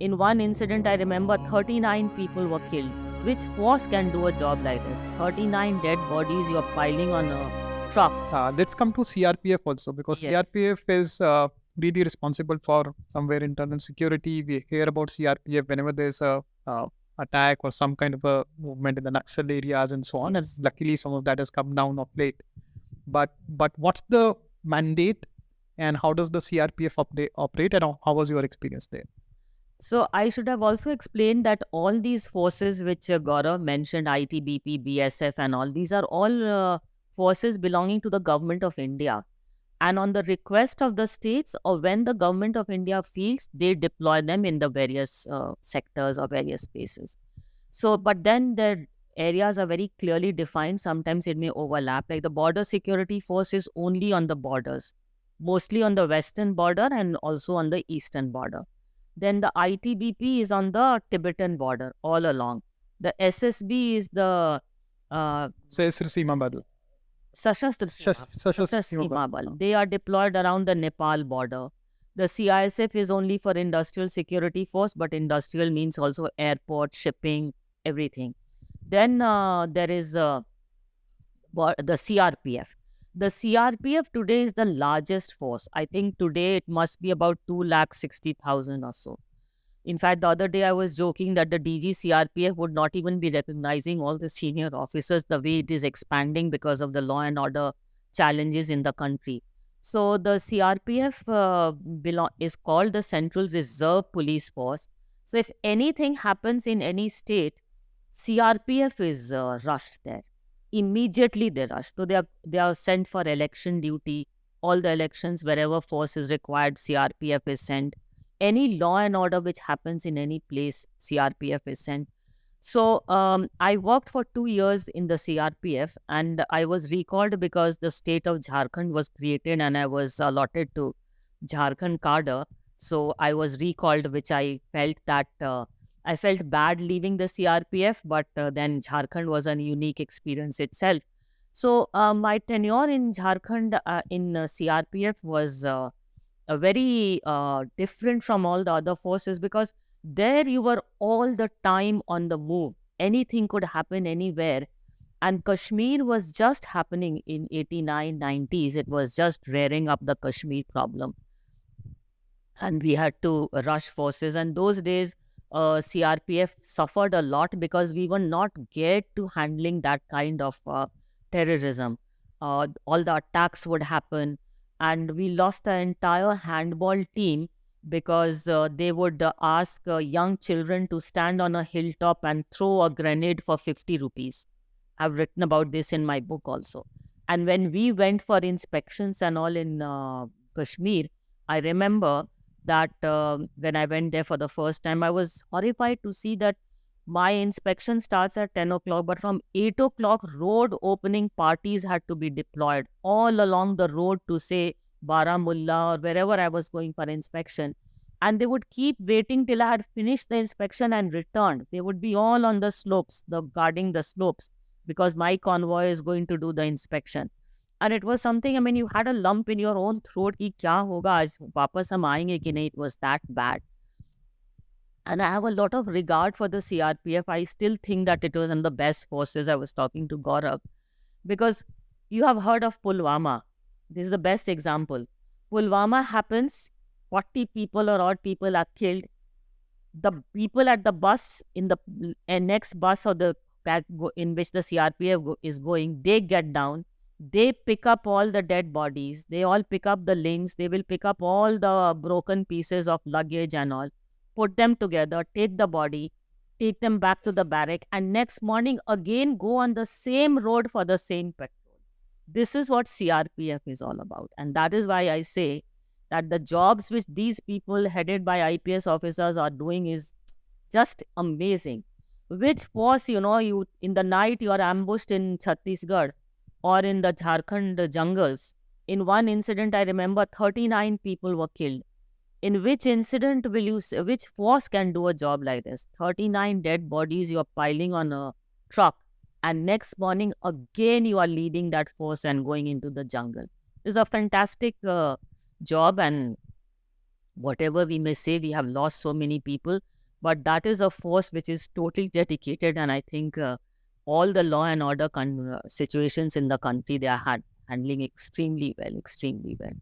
In one incident, I remember 39 people were killed. Which force can do a job like this? 39 dead bodies you are piling on a truck. Let's come to CRPF also, because Yes. CRPF is really responsible for somewhere internal security. We hear about CRPF whenever there's a attack or some kind of a movement in the Naxal areas and so on. And Yes. luckily, some of that has come down of late. But what's the mandate, and how does the CRPF operate, and how was your experience there? So I should have also explained that all these forces which Gaurav mentioned, ITBP, BSF and all, these are all forces belonging to the government of India. And on the request of the states, or when the government of India feels, they deploy them in the various sectors or various spaces. So, but then the areas are very clearly defined. Sometimes it may overlap. Like the border security force is only on the borders, mostly on the western border and also on the eastern border. Then the ITBP is on the Tibetan border all along. The SSB is the uh, Sahasra Seema Badal. Sashastra Seema Sashastra Sashastra Seema Seema Badal. Bal. They are deployed around the Nepal border. The CISF is only for industrial security force, but industrial means also airport, shipping, everything. Then there is the CRPF. The CRPF today is the largest force. I think today it must be about 260,000 or so. In fact, the other day I was joking that the DG CRPF would not even be recognizing all the senior officers the way it is expanding because of the law and order challenges in the country. So the CRPF is called the Central Reserve Police Force. So if anything happens in any state, CRPF is rushed there. Immediately they rush. So they are sent for election duty. All the elections, wherever force is required, CRPF is sent. Any law and order which happens in any place, CRPF is sent. So I worked for 2 years in the CRPF, and I was recalled because the state of Jharkhand was created and I was allotted to Jharkhand cadre. So I was recalled, which I felt that I felt bad leaving the CRPF, but then Jharkhand was a unique experience itself. So my tenure in Jharkhand in CRPF was very different from all the other forces, because there you were all the time on the move. Anything could happen anywhere. And Kashmir was just happening in 89, 90s. It was just rearing up the Kashmir problem. And we had to rush forces. And those days, CRPF suffered a lot because we were not geared to handling that kind of terrorism. All the attacks would happen, and we lost the entire handball team because they would ask young children to stand on a hilltop and throw a grenade for 50 rupees. I've written about this in my book also. And when we went for inspections and all in Kashmir, I remember that when I went there for the first time, I was horrified to see that my inspection starts at 10 o'clock, but from 8 o'clock, road opening parties had to be deployed all along the road to, say, Baramulla or wherever I was going for inspection. And they would keep waiting till I had finished the inspection and returned. They would be all on the slopes, guarding the slopes, because my convoy is going to do the inspection. And it was something, I mean, you had a lump in your own throat कि क्या होगा आज वापस हम आएंगे कि नहीं. It was that bad. And I have a lot of regard for the CRPF. I still think that it was one of the best forces. I was talking to Gaurav, because you have heard of Pulwama. This is the best example. Pulwama happens, 40 people or odd people are killed. The people at the bus, in the next bus or the in which the CRPF is going, they get down. They pick up all the dead bodies. They all pick up the limbs. They will pick up all the broken pieces of luggage and all, put them together, take the body, take them back to the barrack, and next morning again go on the same road for the same petrol. This is what CRPF is all about. And that is why I say that the jobs which these people headed by IPS officers are doing is just amazing. Which force, you in the night you are ambushed in Chhattisgarh or in the Jharkhand jungles. In one incident, I remember 39 people were killed. In which incident will you say, which force can do a job like this? 39 dead bodies you are piling on a truck, and next morning again you are leading that force and going into the jungle. It's a fantastic job, and whatever we may say, we have lost so many people, but that is a force which is totally dedicated. And I think all the law and order situations in the country, they are handling extremely well, extremely well.